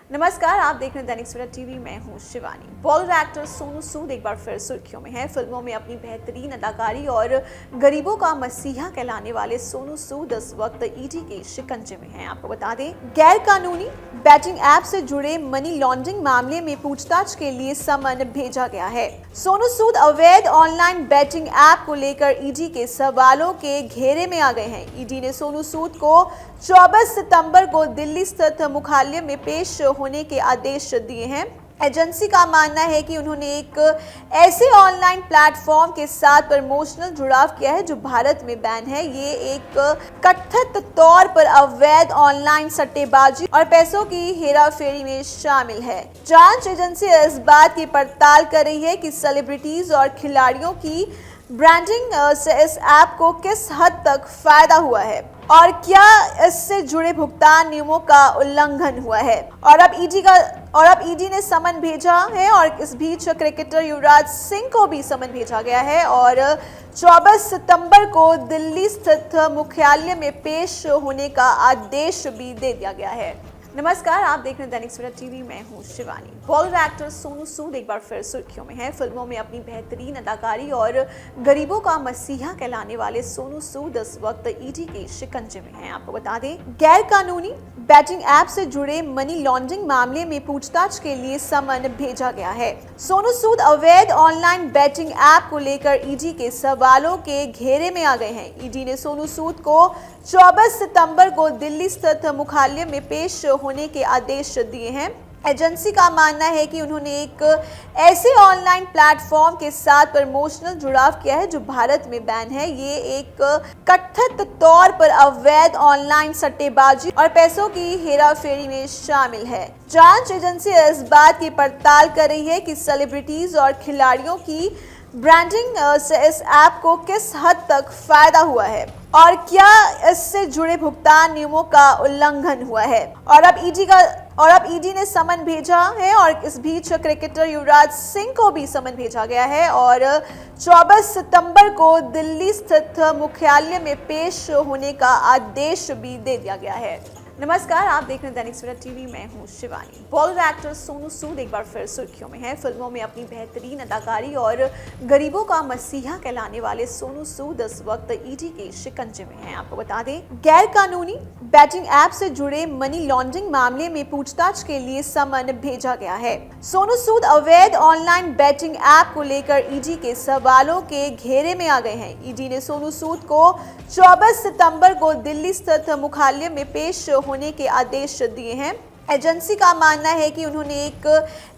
नमस्कार, आप देख रहे हैं दैनिक सवेरा टीवी। मैं हूं शिवानी। बॉलीवुड एक्टर सोनू सूद एक बार फिर सुर्खियों में हैं। फिल्मों में अपनी बेहतरीन अदाकारी और गरीबों का मसीहा कहलाने वाले सोनू सूद इस वक्त ईडी के शिकंजे में हैं। आपको बता दें, गैर कानूनी बैटिंग ऐप से जुड़े मनी लॉन्ड्रिंग मामले में पूछताछ के लिए समन भेजा गया है। सोनू सूद अवैध ऑनलाइन बैटिंग ऐप को लेकर ईडी के सवालों के घेरे में आ गए हैं। ईडी ने सोनू सूद को 24 सितंबर को दिल्ली स्थित मुख्यालय में पेश होने के आदेश दिए हैं। एजेंसी का मानना है कि उन्होंने एक ऐसे ऑनलाइन प्लेटफॉर्म के साथ प्रमोशनल जुड़ाव किया है जो भारत में बैन है। ये एक कथित तौर पर अवैध ऑनलाइन सट्टेबाजी और पैसों की हेराफेरी में शामिल है। जांच एजेंसी इस बात की पड़ताल कर रही है कि सेलिब्रिटीज और खिलाड़ियों की ब्रांडिंग से इस ऐप को किस हद तक फायदा हुआ है और क्या इससे जुड़े भुगतान नियमों का उल्लंघन हुआ है। और अब ईडी ने समन भेजा है और इस बीच क्रिकेटर युवराज सिंह को भी समन भेजा गया है और 24 सितंबर को दिल्ली स्थित मुख्यालय में पेश होने का आदेश भी दे दिया गया है। नमस्कार, आप देख रहे हैं दैनिक सवेरा टीवी। मैं हूं शिवानी। बॉलीवुड एक्टर सोनू सूद एक बार फिर सुर्खियों में हैं। फिल्मों में अपनी बेहतरीन अदाकारी और गरीबों का मसीहा कहलाने वाले सोनू सूद इस वक्त ईडी के शिकंजे में हैं। आपको बता दें, गैर कानूनी बैटिंग ऐप से जुड़े मनी लॉन्ड्रिंग मामले में पूछताछ के लिए समन भेजा गया है। सोनू सूद अवैध ऑनलाइन बैटिंग ऐप को लेकर ईडी के सवालों के घेरे में आ गए हैं। ईडी ने सोनू सूद को 24 सितंबर को दिल्ली स्थित मुख्यालय में पेश होने के आदेश दिए हैं। एजेंसी का मानना है कि उन्होंने एक ऐसे ऑनलाइन प्लेटफॉर्म के साथ प्रमोशनल जुड़ाव किया है जो भारत में बैन है। ये एक कथित तौर पर अवैध ऑनलाइन सट्टेबाजी और पैसों की हेराफेरी में शामिल है। जांच एजेंसी इस बात की पड़ताल कर रही है कि सेलिब्रिटीज और खिलाड़ियों की ब्रांडिंग से इस ऐप को किस हद तक फायदा हुआ है और क्या इससे जुड़े भुगतान नियमों का उल्लंघन हुआ है। और अब ईडी ने समन भेजा है और इस बीच क्रिकेटर युवराज सिंह को भी समन भेजा गया है और 24 सितंबर को दिल्ली स्थित मुख्यालय में पेश होने का आदेश भी दे दिया गया है। नमस्कार, आप देख रहे हैं दैनिक सवेरा टीवी। मैं हूं शिवानी। बॉलीवुड एक्टर सोनू सूद एक बार फिर सुर्खियों में हैं। फिल्मों में अपनी बेहतरीन अदाकारी और गरीबों का मसीहा कहलाने वाले सोनू सूद इस वक्त ईडी के शिकंजे में हैं। आपको बता दें, गैर कानूनी बैटिंग ऐप से जुड़े मनी लॉन्ड्रिंग मामले में पूछताछ के लिए समन भेजा गया है। सोनू सूद अवैध ऑनलाइन बैटिंग ऐप को लेकर ईडी के सवालों के घेरे में आ गए हैं। ईडी ने सोनू सूद को 24 सितंबर को दिल्ली स्थित मुख्यालय में पेश होने के आदेश दिए हैं। एजेंसी का मानना है कि उन्होंने एक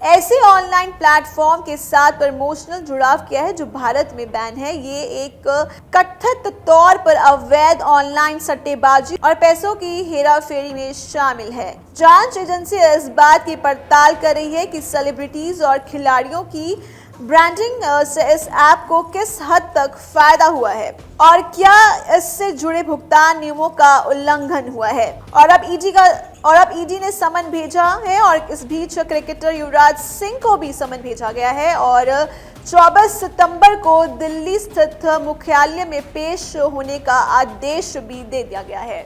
ऐसे ऑनलाइन प्लेटफॉर्म के साथ प्रमोशनल जुड़ाव किया है जो भारत में बैन है। ये एक कथित तौर पर अवैध ऑनलाइन सट्टेबाजी और पैसों की हेराफेरी में शामिल है। जांच एजेंसी इस बात की पड़ताल कर रही है कि सेलिब्रिटीज और खिलाड़ियों की ब्रांडिंग से इस ऐप को किस हद तक फायदा हुआ है और क्या इससे जुड़े भुगतान नियमों का उल्लंघन हुआ है। और अब ईडी ने समन भेजा है और इस बीच क्रिकेटर युवराज सिंह को भी समन भेजा गया है और 24 सितंबर को दिल्ली स्थित मुख्यालय में पेश होने का आदेश भी दे दिया गया है।